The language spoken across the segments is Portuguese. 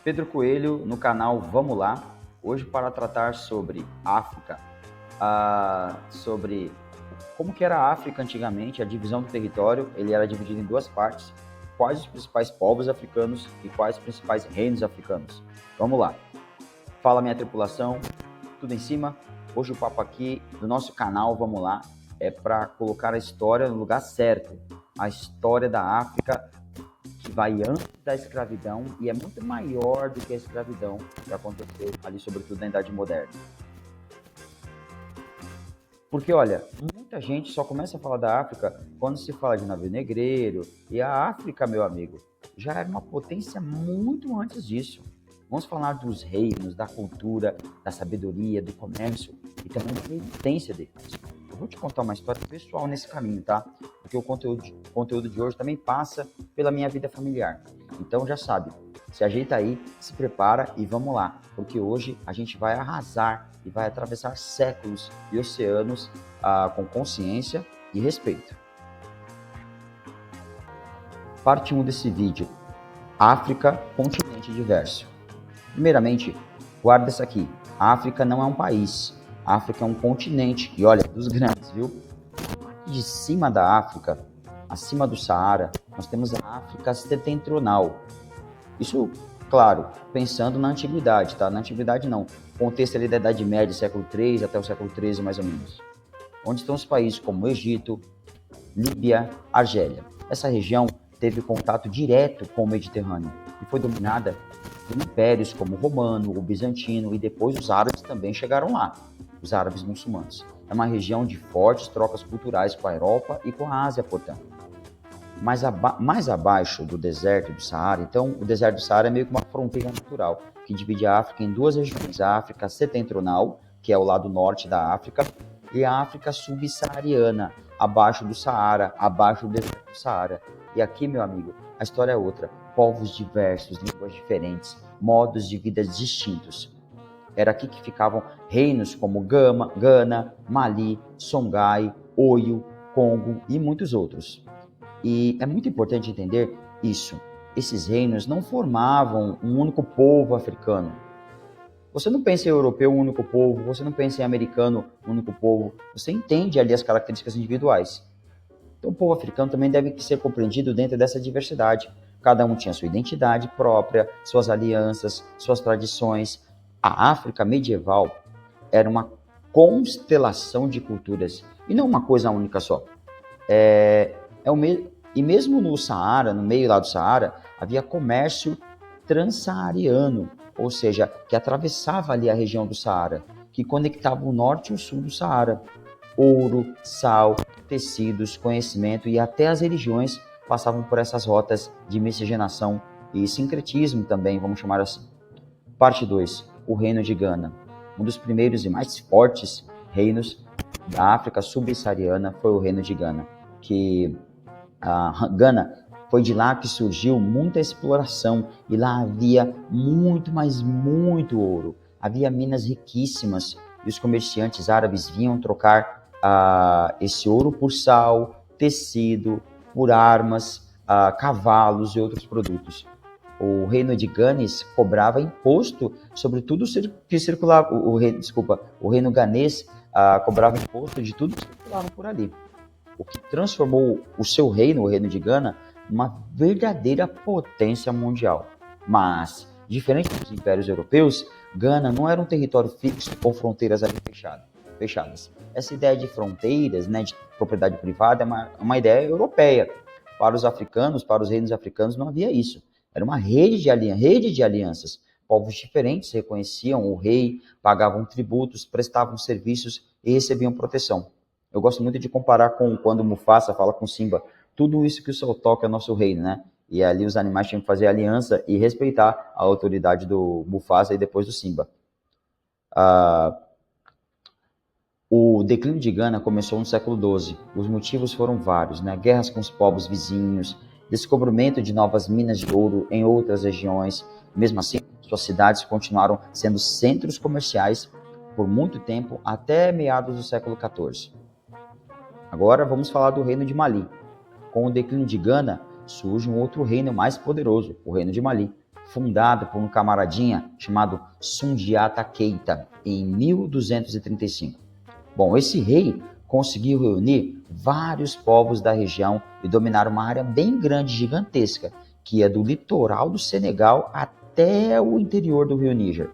Pedro Coelho no canal Vamos Lá, hoje para tratar sobre África, sobre como que era a África antigamente, a divisão do território. Ele era dividido em duas partes, quais os principais povos africanos e quais os principais reinos africanos. Vamos lá. Fala minha tripulação, tudo em cima? Hoje o papo aqui do nosso canal Vamos Lá é para colocar a história no lugar certo, a história da África que vai antes da escravidão e é muito maior do que a escravidão que aconteceu ali, sobretudo na Idade Moderna. Porque, olha, muita gente só começa a falar da África quando se fala de navio negreiro, e a África, meu amigo, já era uma potência muito antes disso. Vamos falar dos reinos, da cultura, da sabedoria, do comércio e também da resistência deles. Eu vou te contar uma história pessoal nesse caminho, tá? Porque o conteúdo de hoje também passa pela minha vida familiar. Então já sabe, se ajeita aí, se prepara e vamos lá, porque hoje a gente vai arrasar e vai atravessar séculos e oceanos com consciência e respeito. Parte 1 desse vídeo: África, continente diverso. Primeiramente, guarda isso aqui: a África não é um país, a África é um continente, e olha, dos grandes, viu? De cima da África, acima do Saara, nós temos a África setentrional. Isso, claro, pensando na antiguidade, tá? Na antiguidade não, contexto ali da Idade Média, século III até o século XIII mais ou menos. Onde estão os países como Egito, Líbia, Argélia. Essa região teve contato direto com o Mediterrâneo e foi dominada por impérios como o romano, o bizantino, e depois os árabes também chegaram lá, os árabes muçulmanos. É uma região de fortes trocas culturais com a Europa e com a Ásia, portanto. Mais abaixo do deserto do Saara, então o deserto do Saara é meio que uma fronteira natural que divide a África em duas regiões: a África setentrional, que é o lado norte da África, e a África subsaariana, abaixo do Saara, abaixo do deserto do Saara. E aqui, meu amigo, a história é outra: povos diversos, línguas diferentes, modos de vida distintos. Era aqui que ficavam reinos como Gana, Mali, Songhai, Oyo, Congo e muitos outros. E é muito importante entender isso. Esses reinos não formavam um único povo africano. Você não pensa em europeu, um único povo. Você não pensa em americano, um único povo. Você entende ali as características individuais. Então, o povo africano também deve ser compreendido dentro dessa diversidade. Cada um tinha sua identidade própria, suas alianças, suas tradições. A África medieval era uma constelação de culturas e não uma coisa única só. E mesmo no Saara, no meio lá do Saara, havia comércio transsaariano, ou seja, que atravessava ali a região do Saara, que conectava o norte e o sul do Saara. Ouro, sal, tecidos, conhecimento e até as religiões passavam por essas rotas de miscigenação e sincretismo também, vamos chamar assim. Parte 2. O Reino de Gana. Um dos primeiros e mais fortes reinos da África subsaariana foi o Reino de Gana, que Gana foi de lá que surgiu muita exploração e lá havia muito, mas muito ouro. Havia minas riquíssimas e os comerciantes árabes vinham trocar esse ouro por sal, tecido, por armas, cavalos e outros produtos. O reino de Ganes cobrava imposto sobre tudo que circulava. O reino ganês cobrava imposto de tudo que circulava por ali, o que transformou o seu reino, o reino de Gana, numa verdadeira potência mundial. Mas, diferente dos impérios europeus, Gana não era um território fixo com fronteiras ali fechadas. Essa ideia de fronteiras, né, de propriedade privada, é uma ideia europeia. Para os africanos, para os reinos africanos, não havia isso. Era uma rede de alianças. Povos diferentes reconheciam o rei, pagavam tributos, prestavam serviços e recebiam proteção. Eu gosto muito de comparar com quando o Mufasa fala com Simba. Tudo isso que o sol toca é nosso reino, né? E ali os animais tinham que fazer aliança e respeitar a autoridade do Mufasa e depois do Simba. O declínio de Gana começou no século XII. Os motivos foram vários, né? Guerras com os povos vizinhos, descobrimento de novas minas de ouro em outras regiões. Mesmo assim, suas cidades continuaram sendo centros comerciais por muito tempo, até meados do século XIV. Agora vamos falar do reino de Mali. Com o declínio de Gana, surge um outro reino mais poderoso, o reino de Mali, fundado por um camaradinha chamado Sundiata Keita, em 1235. Bom, esse rei conseguiu reunir vários povos da região e dominar uma área bem grande, gigantesca, que ia do litoral do Senegal até o interior do rio Níger.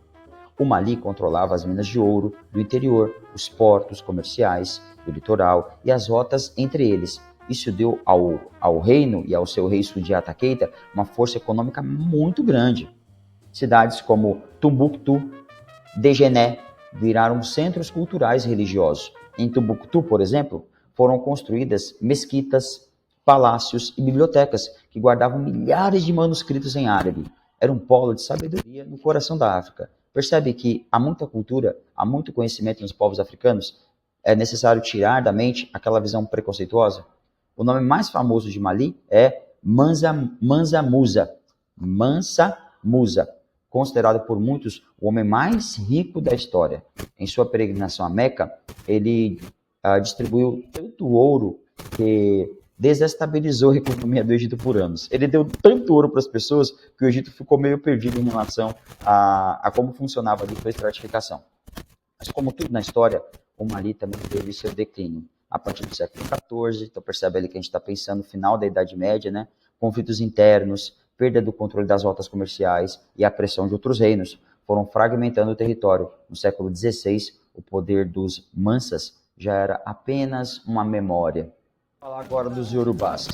O Mali controlava as minas de ouro do interior, os comerciais do litoral e as rotas entre eles. Isso deu ao reino e ao seu rei Sundiata Keita uma força econômica muito grande. Cidades como Tombouctou, Djenné viraram centros culturais e religiosos. Em Tombouctou, por exemplo, foram construídas mesquitas, palácios e bibliotecas que guardavam milhares de manuscritos em árabe. Era um polo de sabedoria no coração da África. Percebe que há muita cultura, há muito conhecimento nos povos africanos? É necessário tirar da mente aquela visão preconceituosa? O nome mais famoso de Mali é Mansa Musa, considerado por muitos o homem mais rico da história. Em sua peregrinação a Meca, ele distribuiu tanto ouro que desestabilizou a economia do Egito por anos. Ele deu tanto ouro para as pessoas que o Egito ficou meio perdido em relação a como funcionava ali a estratificação. Mas como tudo na história, o Mali também teve seu declínio. A partir do século XIV, então percebe ali que a gente está pensando no final da Idade Média, né? Conflitos internos, perda do controle das rotas comerciais e a pressão de outros reinos foram fragmentando o território. No século XVI, o poder dos Mansas já era apenas uma memória. Vou falar agora dos Yorubás.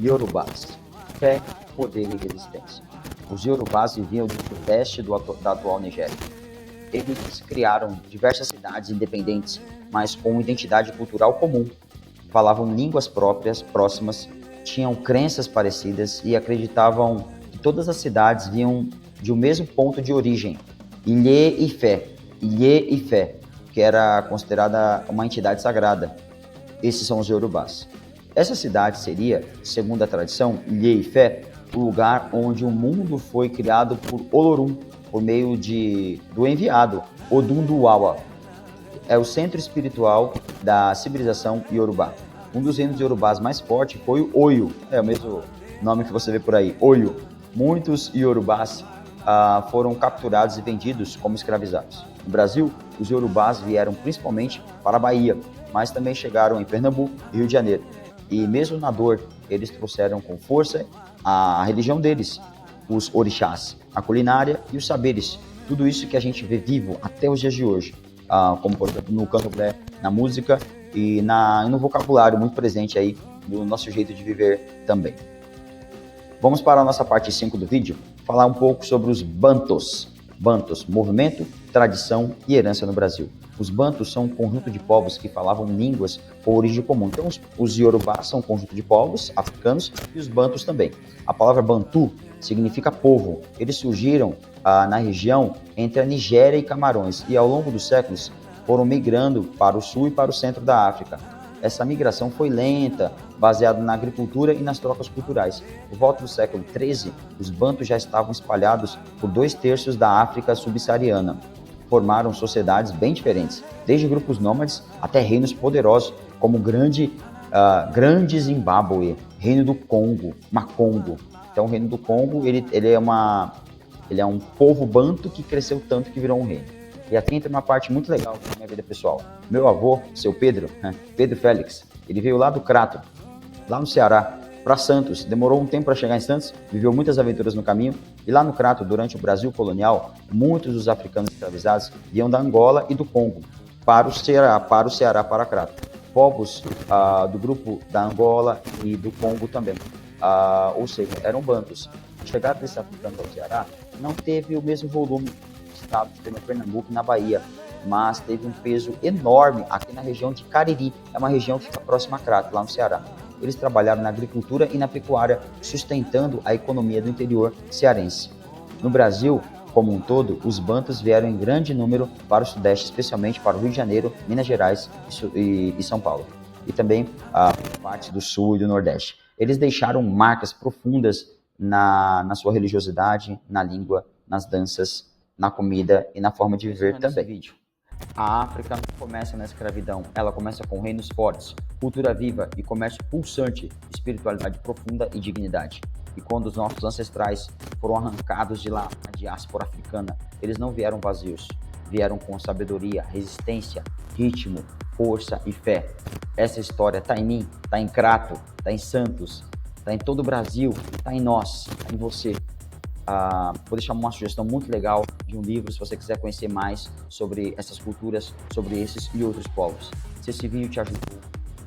Yorubás, fé, poder e resistência. Os Yorubás viviam do sudeste da atual Nigéria. Eles criaram diversas cidades independentes, mas com identidade cultural comum. Falavam línguas próprias, próximas, tinham crenças parecidas e acreditavam que todas as cidades vinham de um mesmo ponto de origem, Ilê-Ifé, que era considerada uma entidade sagrada. Esses são os Yorubás. Essa cidade seria, segundo a tradição, Ilê-Ifé, o lugar onde o mundo foi criado por Olorum, por meio do enviado, Odunduawa. É o centro espiritual da civilização Yorubá. Um dos reinos yorubás mais fortes foi o Oyo, é o mesmo nome que você vê por aí, Oyo. Muitos Yorubás foram capturados e vendidos como escravizados. No Brasil, os Yorubás vieram principalmente para a Bahia, mas também chegaram em Pernambuco e Rio de Janeiro. E mesmo na dor, eles trouxeram com força a religião deles, os orixás, a culinária e os saberes. Tudo isso que a gente vê vivo até os dias de hoje, como por exemplo no candomblé, na música e no vocabulário muito presente aí do nosso jeito de viver também. Vamos para a nossa parte 5 do vídeo, falar um pouco sobre os Bantus. Bantus, movimento, tradição e herança no Brasil. Os Bantus são um conjunto de povos que falavam línguas com origem comum. Então, os Yorubás são um conjunto de povos africanos e os Bantus também. A palavra Bantu significa povo. Eles surgiram na região entre a Nigéria e Camarões e ao longo dos séculos foram migrando para o sul e para o centro da África. Essa migração foi lenta, baseada na agricultura e nas trocas culturais. Por volta do século XIII, os Bantus já estavam espalhados por 2/3 da África subsaariana. Formaram sociedades bem diferentes, desde grupos nômades até reinos poderosos, como o grande Zimbábue, Reino do Congo, Macongo. Então, o Reino do Congo ele é um povo banto que cresceu tanto que virou um reino. E aqui entra uma parte muito legal da minha vida pessoal. Meu avô, seu Pedro Félix, ele veio lá do Crato, lá no Ceará, para Santos. Demorou um tempo para chegar em Santos, viveu muitas aventuras no caminho. E lá no Crato, durante o Brasil colonial, muitos dos africanos escravizados iam da Angola e do Congo para o Ceará, para Crato. Povos do grupo da Angola e do Congo também. Ou seja, eram bantus. A chegada desses africanos ao Ceará não teve o mesmo volume de estados que tem no Pernambuco e na Bahia, mas teve um peso enorme aqui na região de Cariri. É uma região que fica próxima a Crato, lá no Ceará. Eles trabalharam na agricultura e na pecuária, sustentando a economia do interior cearense. No Brasil, como um todo, os bantus vieram em grande número para o Sudeste, especialmente para o Rio de Janeiro, Minas Gerais e São Paulo. E também partes do Sul e do Nordeste. Eles deixaram marcas profundas na sua religiosidade, na língua, nas danças, na comida e na forma de viver também. A África não começa na escravidão, ela começa com reinos fortes, cultura viva e comércio pulsante, espiritualidade profunda e dignidade. E quando os nossos ancestrais foram arrancados de lá, na diáspora africana, eles não vieram vazios, vieram com sabedoria, resistência, ritmo, força e fé. Essa história está em mim, está em Crato, está em Santos, está em todo o Brasil, está em nós, está em você. Vou deixar uma sugestão muito legal de um livro, se você quiser conhecer mais sobre essas culturas, sobre esses e outros povos. Se esse vídeo te ajudou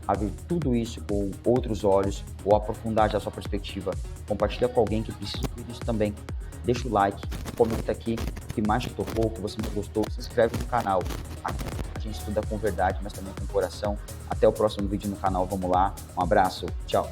a ver tudo isso com outros olhos ou aprofundar já a sua perspectiva, compartilha com alguém que precisa ouvir isso também. Deixa o like, comenta aqui o que mais te tocou, o que você mais gostou, se inscreve no canal. Aqui a gente estuda com verdade, mas também com coração. Até o próximo vídeo no canal, vamos lá. Um abraço, tchau.